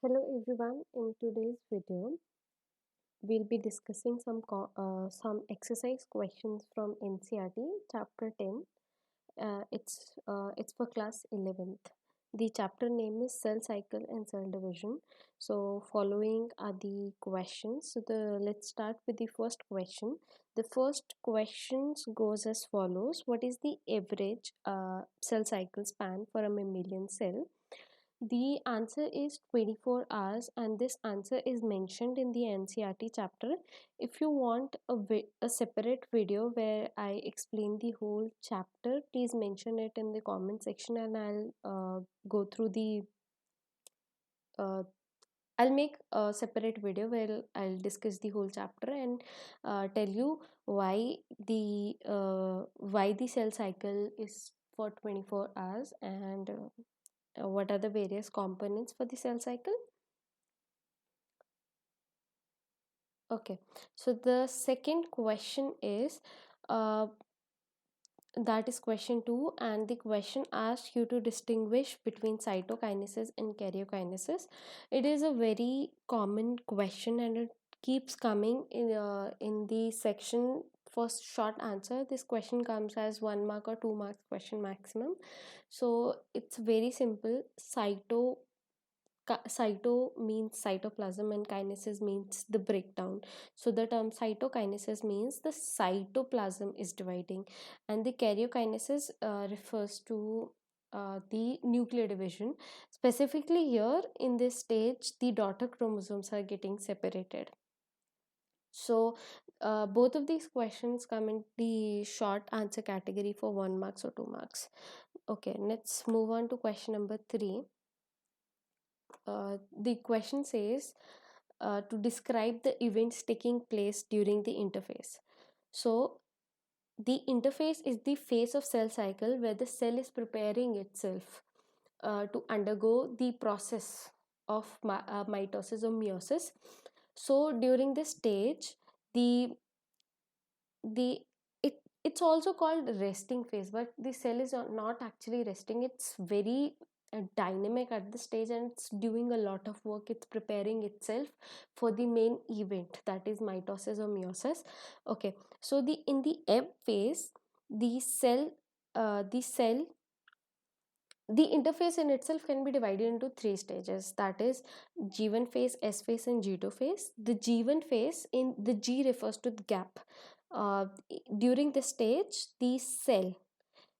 Hello everyone. In today's video, we'll be discussing some exercise questions from NCERT chapter 10. It's for class 11th. The chapter name is cell cycle and cell division. So following are the questions. Let's start with the first question. The first questions goes as follows: what is the average cell cycle span for a mammalian cell? The answer is 24 hours, and this answer is mentioned in the NCERT chapter. If you want a separate video where I explain the whole chapter, please mention it in the comment section and go through the uh, I'll make a separate video where I'll discuss the whole chapter and tell you why the cell cycle is for 24 hours and what are the various components for the cell cycle. Okay, so the second question is uh, that is question 2, and the question asks you to distinguish between cytokinesis and karyokinesis. It is a very common question and it keeps coming in the section for short answer. This question comes as 1 mark or 2 marks question maximum. So it's very simple. Cyto means cytoplasm and kinesis means the breakdown. So the term cytokinesis means the cytoplasm is dividing, and the karyokinesis refers to the nuclear division. Specifically here in this stage, the daughter chromosomes are getting separated. So both of these questions come in the short answer category for 1 marks or 2 marks. Okay, let's move on to question number 3. The question says to describe the events taking place during the interphase. So the interphase is the phase of cell cycle where the cell is preparing itself to undergo the process of mitosis or meiosis. So during this stage, the it's also called resting phase, but the cell is not actually resting. It's very dynamic at this stage and it's doing a lot of work. It's preparing itself for the main event, that is mitosis or meiosis. Okay, so in the ebb phase, the cell the cell the interface in itself can be divided into 3 stages, that is G1 phase, S phase and G2 phase. The G1 phase, in the G refers to the gap. uh, During this stage, the cell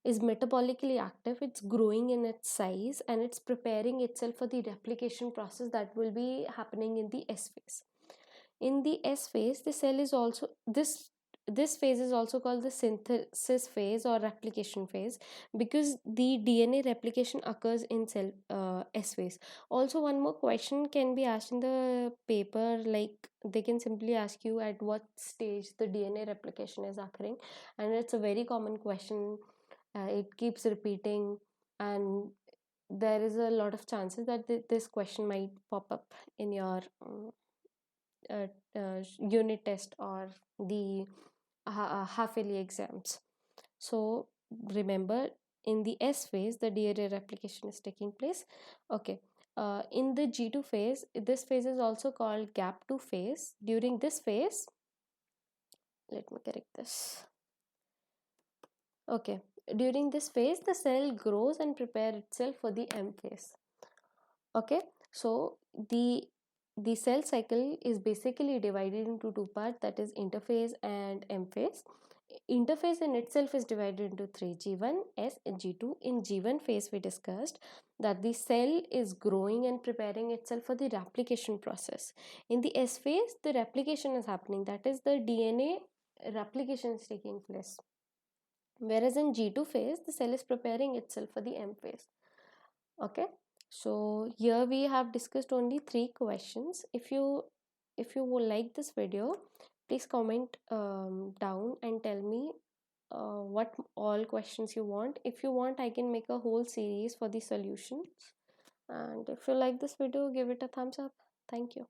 is metabolically active, it's growing in its size and it's preparing itself for the replication process that will be happening in the S phase. In the S phase, the cell is also this phase is also called the synthesis phase or replication phase, because the DNA replication occurs in cell S phase. Also, one more question can be asked in the paper, like they can simply ask you at what stage the DNA replication is occurring, and it's a very common question. It keeps repeating, and there is a lot of chances that this question might pop up in your unit test or the half yearly exams. So remember, in the S phase, the DNA replication is taking place. Okay. In the G2 phase, this phase is also called gap 2 phase. During this phase, let me correct this. Okay, during this phase, the cell grows and prepare itself for the M phase. Okay, so the cell cycle is basically divided into 2 parts, that is interphase and M phase. Interphase in itself is divided into 3: G1, S and G2. In G1 phase, we discussed that the cell is growing and preparing itself for the replication process. In the S phase, the replication is happening, that is the DNA replication is taking place. Whereas in G2 phase, the cell is preparing itself for the M phase. Okay, so here we have discussed only 3 questions. If you would like this video, please comment down and tell me what all questions you want. If you want, I can make a whole series for the solutions. And if you like this video, give it a thumbs up. Thank you.